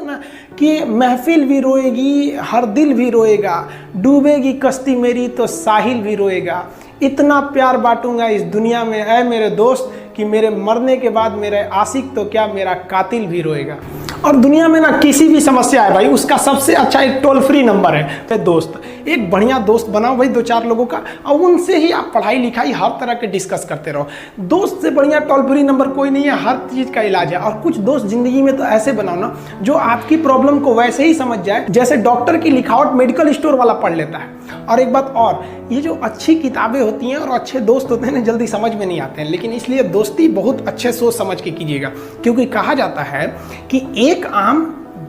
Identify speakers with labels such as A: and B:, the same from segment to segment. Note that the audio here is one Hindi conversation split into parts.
A: ना कि महफिल भी रोएगी, हर दिल भी रोएगा, डूबेगी कश्ती मेरी तो साहिल भी रोएगा। इतना प्यार बांटूंगा इस दुनिया में ऐ मेरे दोस्त कि मेरे मरने के बाद मेरे आशिक तो क्या मेरा कातिल भी रोएगा। और दुनिया में ना किसी भी समस्या है भाई, उसका सबसे अच्छा एक टोल फ्री नंबर है। तो दोस्त, एक बढ़िया दोस्त बनाओ भाई, 2-4 लोगों का, और उनसे ही आप पढ़ाई लिखाई हर तरह के डिस्कस करते रहो। दोस्त से बढ़िया टोल फ्री नंबर कोई नहीं है, हर चीज़ का इलाज है। और कुछ दोस्त जिंदगी में तो ऐसे बनाओ ना जो आपकी प्रॉब्लम को वैसे ही समझ जाए जैसे डॉक्टर की लिखावट मेडिकल स्टोर वाला पढ़ लेता है। और एक बात और, ये जो अच्छी किताबें होती हैं और अच्छे दोस्त होते हैं ना, जल्दी समझ में नहीं आते हैं, लेकिन इसलिए दोस्ती बहुत अच्छे सोच समझ के कीजिएगा। क्योंकि कहा जाता है कि एक आम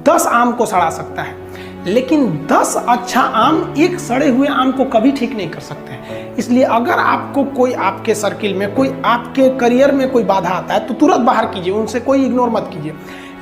A: 10 आम को सड़ा सकता है, लेकिन 10 अच्छा आम एक सड़े हुए आम को कभी ठीक नहीं कर सकते। इसलिए अगर आपको कोई आपके सर्किल में, कोई आपके करियर में कोई बाधा आता है तो तुरंत बाहर कीजिए, उनसे कोई इग्नोर मत कीजिए।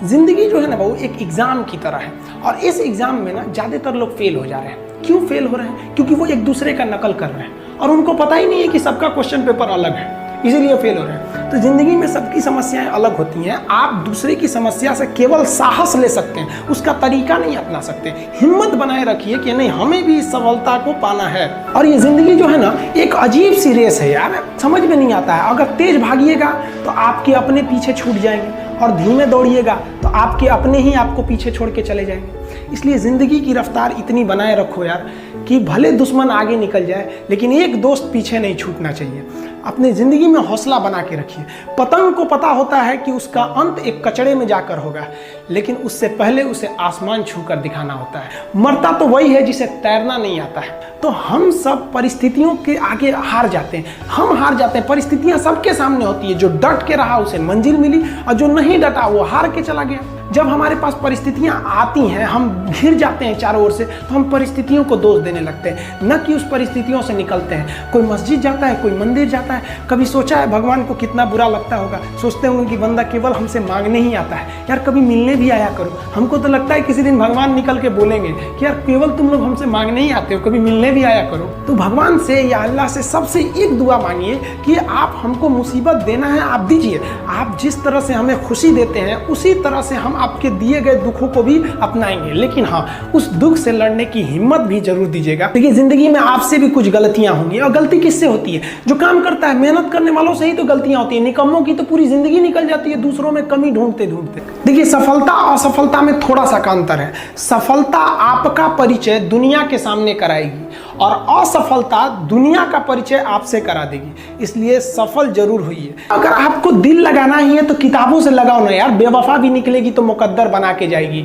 A: जिंदगी जो है ना वो एक एग्जाम की तरह है, और इस एग्जाम में ना ज़्यादातर लोग फेल हो जा रहे हैं। क्यों फेल हो रहे हैं? क्योंकि वो एक दूसरे का नकल कर रहे हैं और उनको पता ही नहीं है कि सबका क्वेश्चन पेपर अलग है, इसीलिए फेल हो रहे हैं। तो जिंदगी में सबकी समस्याएं अलग होती हैं। आप दूसरे की समस्या से केवल साहस ले सकते हैं, उसका तरीका नहीं अपना सकते। हिम्मत बनाए रखिए कि नहीं, हमें भी इस सफलता को पाना है। और ये जिंदगी जो है ना एक अजीब सी रेस है यार, समझ में नहीं आता है। अगर तेज भागिएगा तो आपके अपने पीछे छूट जाएंगे, और धीमे दौड़िएगा तो आपके अपने ही आपको पीछे छोड़ के चले जाएंगे। इसलिए ज़िंदगी की रफ्तार इतनी बनाए रखो यार कि भले दुश्मन आगे निकल जाए, लेकिन एक दोस्त पीछे नहीं छूटना चाहिए। अपनी ज़िंदगी में हौसला बना के रखिए। पतंग को पता होता है कि उसका अंत एक कचड़े में जाकर होगा, लेकिन उससे पहले उसे आसमान छूकर दिखाना होता है। मरता तो वही है जिसे तैरना नहीं आता है। तो हम सब परिस्थितियों के आगे हार जाते हैं, हम हार जाते हैं। परिस्थितियां सबके सामने होती है, जो डट के रहा उसे मंजिल मिली, और जो नहीं डटा वो हार के चला गया। जब हमारे पास परिस्थितियां आती हैं, हम घिर जाते हैं चारों ओर से, तो हम परिस्थितियों को दोष देने लगते हैं, न कि उस परिस्थितियों से निकलते हैं। कोई मस्जिद जाता है, कोई मंदिर जाता है, कभी सोचा है भगवान को कितना बुरा लगता होगा? सोचते होंगे कि बंदा केवल हमसे मांगने ही आता है। यार कभी मिलने भी आया करो। हमको तो लगता है किसी दिन भगवान निकल के बोलेंगे कि यार केवल तुम लोग हमसे मांगने ही आते हो, कभी मिलने भी आया करो। तो भगवान से या अल्लाह से सबसे एक दुआ मांगिए कि आप हमको मुसीबत देना है, आप दीजिए। आप जिस तरह से हमें खुशी देते हैं उसी तरह से हम आपके दिए गए दुखों को भी अपनाएंगे, लेकिन हाँ, उस दुख से लड़ने की हिम्मत भी जरूर दीजिएगा। देखिए जिंदगी में आपसे भी कुछ गलतियां होंगी, और गलती किससे होती है? जो काम करता है, मेहनत करने वालों से ही तो गलतियां होती है। निकम्मों की तो पूरी जिंदगी निकल जाती है दूसरों में कमी ढूंढते ढूंढते। देखिए सफलता और असफलता में थोड़ा सा अंतर है। सफलता आपका परिचय दुनिया के सामने कराएगी, और असफलता दुनिया का परिचय आपसे करा देगी। इसलिए सफल जरूर होइए। अगर आपको दिल लगाना ही है तो किताबों से लगाओ ना यार, बेवफा भी निकलेगी तो मुकद्दर बना के जाएगी।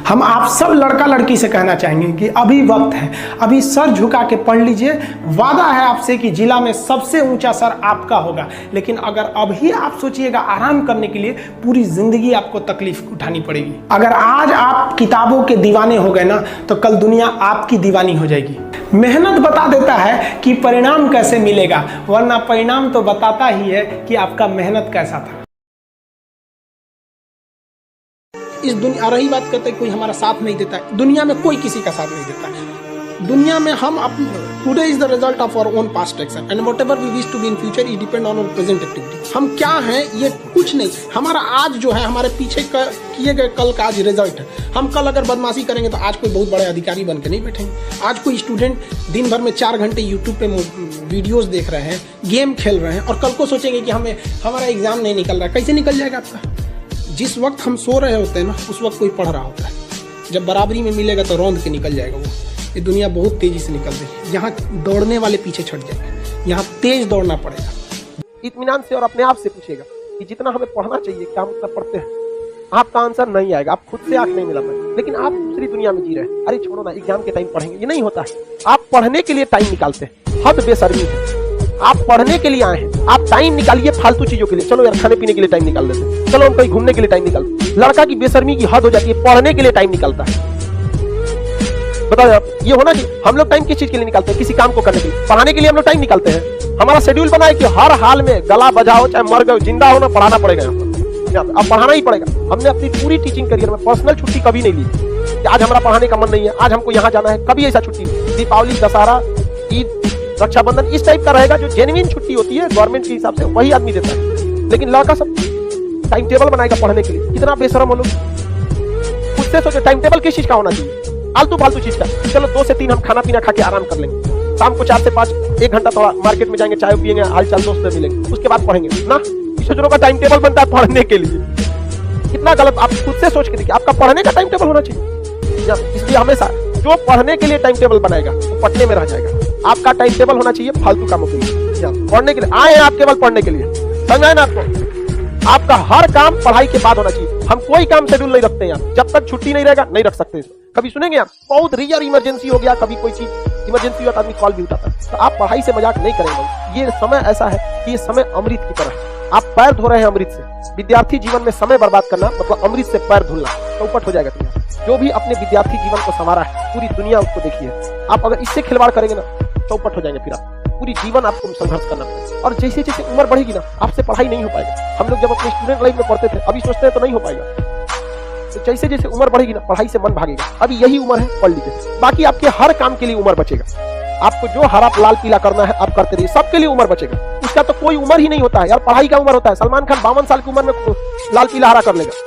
A: हम आप सब लड़का लड़की से कहना चाहेंगे कि अभी वक्त है, अभी सर झुका के पढ़ लीजिए। वादा है आपसे कि जिला में सबसे ऊंचा सर आपका होगा। लेकिन अगर अभी आप सोचिएगा आराम करने के लिए, पूरी जिंदगी आपको तकलीफ उठानी पड़ेगी। अगर आज आप किताबों के दीवाने हो गए ना, तो कल दुनिया आपकी दीवानी हो जाएगी। मेहनत बता देता है कि परिणाम कैसे मिलेगा, वरना परिणाम तो बताता ही है कि आपका मेहनत कैसा था। इस दुनिया, रही बात करते कोई हमारा साथ नहीं देता है, दुनिया में कोई किसी का साथ नहीं देता है। दुनिया में हम today is the result of our own past action and whatever we wish to be in future it depend on our present activity. हम क्या हैं ये कुछ नहीं, हमारा आज जो है हमारे पीछे किए गए कल का आज रिजल्ट है। हम कल अगर बदमाशी करेंगे तो आज कोई बहुत बड़े अधिकारी बन के नहीं बैठेंगे। आज कोई स्टूडेंट दिन भर में 4 घंटे यूट्यूब पे वीडियोस देख रहे हैं, गेम खेल रहे हैं, और कल को सोचेंगे कि हमारा एग्जाम नहीं निकल रहा है। कैसे निकल जाएगा आपका? जिस वक्त हम सो रहे होते हैं ना, उस वक्त कोई पढ़ रहा होता है। जब बराबरी में मिलेगा तो रौंद के निकल जाएगा वो। ये दुनिया बहुत तेजी से निकल रही है, यहाँ दौड़ने वाले पीछे छट जाएंगे, यहाँ तेज दौड़ना पड़ेगा। इत्मीनान से और अपने आप से पूछेगा कि जितना हमें पढ़ना चाहिए क्या हम उतना पढ़ते हैं? आपका आंसर नहीं आएगा, आप खुद से आंख नहीं मिला पाएंगे, लेकिन आप दूसरी दुनिया में जी रहे हैं। अरे छोड़ो ना, एग्जाम के टाइम पढ़ेंगे, ये नहीं होता है। आप पढ़ने के लिए टाइम निकालते हैं, हद बेशर्मी है। आप पढ़ने के लिए आए हैं, आप टाइम निकालिए फालतू चीजों के लिए। चलो यार खाने पीने के लिए टाइम निकाल देते हैं, चलो हम कहीं घूमने के लिए टाइम निकालते हैं। लड़का की बेशर्मी की हद हो जाती है, पढ़ने के लिए टाइम निकालता है। बताओ आप, ये होना चाहिए। हम लोग टाइम किस चीज के लिए निकालते हैं? किसी काम को करने के लिए। पढ़ाने के लिए हम लोग टाइम निकालते हैं। हमारा शेड्यूल बना है कि हर हाल में गला बजाओ, चाहे मर गए जिंदा हो ना, पढ़ाना पड़ेगा। अब पढ़ाना ही पड़ेगा। हमने अपनी पूरी टीचिंग करियर में पर्सनल छुट्टी कभी नहीं ली कि आज हमारा पढ़ाने का मन नहीं है, आज हमको यहाँ जाना है। कभी ऐसा छुट्टी, दीपावली, दशहरा, ईद, रक्षाबंधन, इस टाइप का रहेगा जो जेन्युइन छुट्टी होती है गवर्नमेंट के हिसाब से, वही आदमी देता है। लेकिन लड़का सब टाइम टेबल बनाएगा पढ़ने के लिए। कितना बेशरम हो लोग, खुद
B: से सोचो टाइम टेबल किस चीज का होना चाहिए, फालतू चीज का। चलो 2 से 3 हम खाना पीना खा के आराम कर लेंगे, शाम को 4 से 5 1 घंटा थोड़ा मार्केट में जाएंगे, चाय पियेंगे, हालचाल दोस्त से मिलेंगे, उसके बाद पढ़ेंगे ना। सोचो का टाइम टेबल बनता है पढ़ने के लिए, कितना गलत। आप खुद से सोच के देखिए, आपका पढ़ने का टाइम टेबल होना चाहिए। इसलिए हमेशा जो पढ़ने के लिए टाइम टेबल बनाएगा वो पढ़ने में रह जाएगा। आपका टाइम टेबल होना चाहिए फालतू कामों के लिए, पढ़ने के लिए आए हैं आप, केवल पढ़ने के लिए, समझ आए ना आपको। आपका हर काम पढ़ाई के बाद होना चाहिए। हम कोई काम शेड्यूल नहीं रखते हैं, जब तक छुट्टी नहीं रहेगा नहीं रख सकते। कभी सुनेंगे आप बहुत रियर इमरजेंसी हो गया, कभी कोई चीज इमरजेंसी हुआ तो आदमी कॉल भी उठाता है। तो आप पढ़ाई से मजाक नहीं करेंगे। ये समय ऐसा है कि ये समय अमृत की तरह है। आप पैर धो रहे हैं अमृत से। विद्यार्थी जीवन में समय बर्बाद करना मतलब अमृत से पैर धुलना, चौपट हो जाएगा दुनिया। जो भी अपने विद्यार्थी जीवन को संवारा है, पूरी दुनिया उसको देखिए। आप अगर इससे खिलवाड़ करेंगे ना, चौपट हो जाएंगे। फिर आप पूरी जीवन आपको संघर्ष करना पड़ेगा। और जैसे जैसे उम्र बढ़ेगी ना, आपसे पढ़ाई नहीं हो पाएगा। हम लोग जब अपने स्टूडेंट लाइफ में पढ़ते थे, अभी सोचते हैं तो नहीं हो पाएगा। तो जैसे जैसे उम्र बढ़ेगी ना, पढ़ाई से मन भागेगा। अभी यही उम्र है, पढ़ लीजिए। बाकी आपके हर काम के लिए उम्र बचेगा। आपको जो हरा लाल पीला करना है आप करते रहिए, सबके लिए उम्र बचेगा। उसका तो कोई उम्र ही नहीं होता है यार, पढ़ाई का उम्र होता है। सलमान खान 52 साल की उम्र में लाल पीला हरा कर लेगा।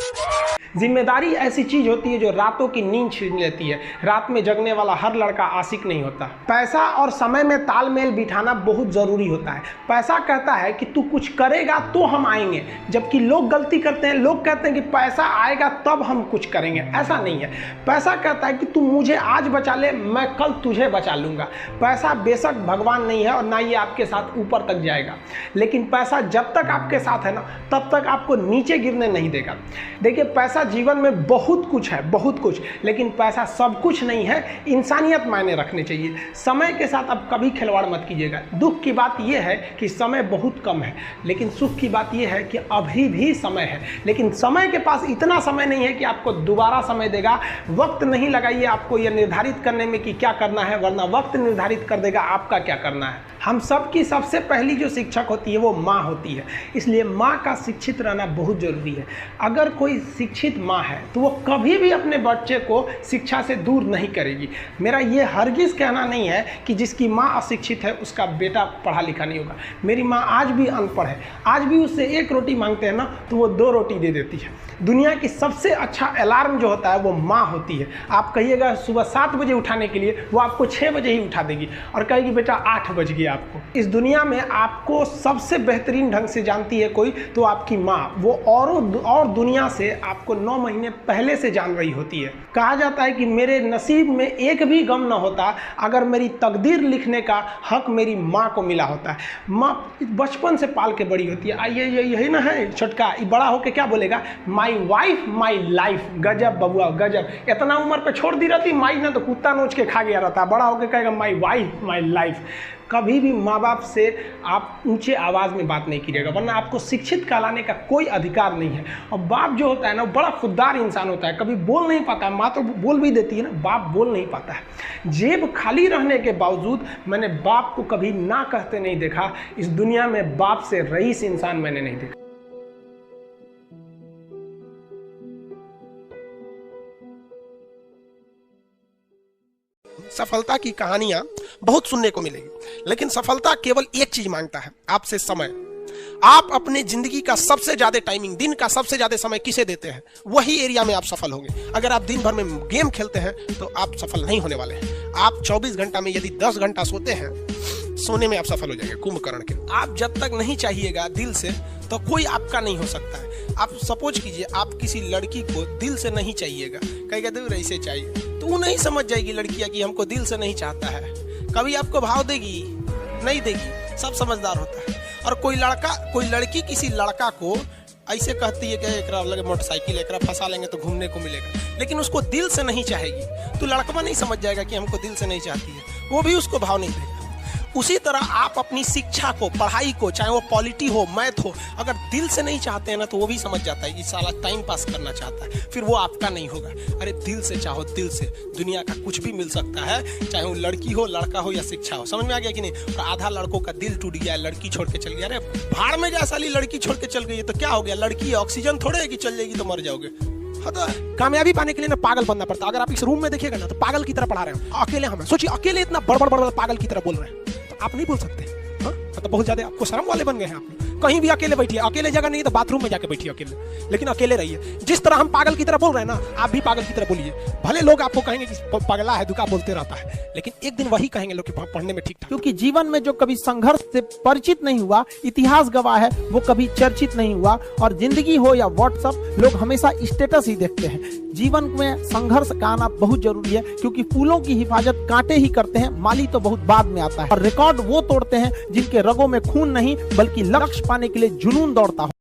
A: जिम्मेदारी ऐसी चीज होती है जो रातों की नींद छीन लेती है। रात में जगने वाला हर लड़का आशिक नहीं होता। पैसा और समय में तालमेल बिठाना बहुत जरूरी होता है। पैसा कहता है कि तू कुछ करेगा तो हम आएंगे, जबकि लोग गलती करते हैं। लोग कहते हैं कि पैसा आएगा तब हम कुछ करेंगे, ऐसा नहीं है। पैसा कहता है कि तू मुझे आज बचा ले, मैं कल तुझे बचा लूंगा। पैसा बेशक भगवान नहीं है और ना ये आपके साथ ऊपर तक जाएगा, लेकिन पैसा जब तक आपके साथ है ना, तब तक आपको नीचे गिरने नहीं देगा। देखिए, पैसा जीवन में बहुत कुछ है, बहुत कुछ, लेकिन पैसा सब कुछ नहीं है। इंसानियत मायने रखने चाहिए। समय के साथ आप कभी खिलवाड़ मत कीजिएगा। दुख की बात यह है कि समय बहुत कम है, लेकिन सुख की बात यह है कि अभी भी समय है। लेकिन समय के पास इतना समय नहीं है कि आपको दोबारा समय देगा। वक्त नहीं लगाइए आपको यह निर्धारित करने में कि क्या करना है, वरना वक्त निर्धारित कर देगा आपका क्या करना है। हम सब की सबसे पहली जो शिक्षक होती है वो माँ होती है, इसलिए माँ का शिक्षित रहना बहुत जरूरी है। अगर कोई शिक्षित माँ है तो वो कभी भी अपने बच्चे को शिक्षा से दूर नहीं करेगी। मेरा ये हरगिज़ कहना नहीं है कि जिसकी माँ अशिक्षित है उसका बेटा पढ़ा लिखा नहीं होगा। मेरी माँ आज भी अनपढ़ है, आज भी उससे 1 रोटी मांगते हैं ना तो वो 2 रोटी दे देती है। दुनिया की सबसे अच्छा अलार्म जो होता है वो माँ होती है। आप कहिएगा सुबह 7 बजे उठाने के लिए, वो आपको 6 बजे ही उठा देगी और कहेगी बेटा 8 बज गया। आपको इस दुनिया में आपको सबसे बेहतरीन ढंग से जानती है कोई तो आपकी माँ। वो और दुनिया से आपको 9 महीने पहले से जान रही होती है। कहा जाता है कि मेरे नसीब में एक भी गम न होता अगर मेरी तकदीर लिखने का हक मेरी माँ को मिला होता है। माँ बचपन से पाल के बड़ी होती है। आइए यही ना है छोटका, बड़ा होके क्या बोलेगा, माई वाइफ माई लाइफ। गजब बबुआ गजब, इतना उम्र पे छोड़ दी रहती माई ना तो कुत्ता नोच के खा गया रहता। बड़ा होके कहेगा माई वाइफ माई लाइफ। कभी भी माँ बाप से आप ऊंचे आवाज़ में बात नहीं कीजिएगा, वरना आपको शिक्षित कहलाने का कोई अधिकार नहीं है। और बाप जो होता है ना, बड़ा खुददार इंसान होता है, कभी बोल नहीं पाता है। माँ तो बोल भी देती है ना, बाप बोल नहीं पाता है। जेब खाली रहने के बावजूद मैंने बाप को कभी ना कहते नहीं देखा। इस दुनिया में बाप से रईस इंसान मैंने नहीं देखा।
C: सफलता की कहानियां बहुत सुनने को मिलेगी, लेकिन सफलता केवल एक चीज मांगता है, आपसे समय। आप अपने जिंदगी का सबसे ज्यादा टाइमिंग, दिन का सबसे ज्यादा समय किसे देते हैं, वही एरिया में आप सफल होंगे। अगर आप दिन भर में गेम खेलते हैं तो आप सफल नहीं होने वाले हैं। आप 24 घंटा में यदि 10 घंटा सोते हैं, सोने में आप सफल हो जाएंगे कुंभकर्ण के। आप जब तक नहीं चाहिएगा दिल से तो कोई आपका नहीं हो सकता है। आप सपोज कीजिए आप किसी लड़की को दिल से नहीं चाहिएगा, कहेगा दूर ऐसे चाहिए, तो वो नहीं समझ जाएगी लड़कियां कि हमको दिल से नहीं चाहता है। कभी आपको भाव देगी नहीं देगी, सब समझदार होता है। और कोई लड़की किसी लड़का को ऐसे कहती है कि एकरा लगे मोटरसाइकिल, एकरा फंसा लेंगे तो घूमने को मिलेगा, लेकिन उसको दिल से नहीं चाहेगी तो लड़का नहीं समझ जाएगा कि हमको दिल से नहीं चाहती है, वो भी उसको भाव नहीं देगा। उसी तरह आप अपनी शिक्षा को, पढ़ाई को, चाहे वो पॉलिटी हो, मैथ हो, अगर दिल से नहीं चाहते हैं ना तो वो भी समझ जाता है कि साला टाइम पास करना चाहता है, फिर वो आपका नहीं होगा। अरे दिल से चाहो, दिल से दुनिया का कुछ भी मिल सकता है, चाहे वो लड़की हो, लड़का हो या शिक्षा हो। समझ में आ गया कि नहीं? और आधा लड़कों का दिल टूट गया, लड़की छोड़ के चल गया। अरे भाड़ में जा साली, लड़की छोड़ के चल गई तो क्या हो गया? लड़की ऑक्सीजन थोड़े है कि चल जाएगी तो मर जाओगे। कामयाबी पाने के लिए ना पागल बनना पड़ता है। अगर आप इस रूम में देखिएगा ना तो पागल की तरह पढ़ा रहे हैं, अकेले हम सोचिए, अकेले इतना बड़ पागल की तरह बोल रहे हैं, तो आप नहीं बोल सकते। हाँ, मतलब बहुत ज्यादा आपको शर्म वाले बन गए हैं आप। कहीं भी अकेले बैठिए, अकेले जगह नहीं तो बाथरूम में जाके बैठिए अकेले, लेकिन अकेले रहिए। जिस तरह हम पागल की तरह बोल रहे हैं ना, आप भी पागल की तरह बोलिए। भले लोग आपको कहेंगे कि पगला है, दुका बोलते रहता है, लेकिन एक दिन वही कहेंगे लोग कि पढ़ने में ठीक ठाक।
D: क्योंकि जीवन में जो कभी संघर्ष से परिचित नहीं हुआ, इतिहास गवाह है, वो कभी चर्चित नहीं हुआ। और जिंदगी हो या व्हाट्सएप, लोग हमेशा स्टेटस ही देखते हैं। जीवन में संघर्ष का आना बहुत जरूरी है, क्योंकि फूलों की हिफाजत कांटे ही करते हैं, माली तो बहुत बाद में आता है। और रिकॉर्ड वो तोड़ते हैं जिनके रगों में खून नहीं, बल्कि लक्ष्य पाने के लिए जुनून दौड़ता हो।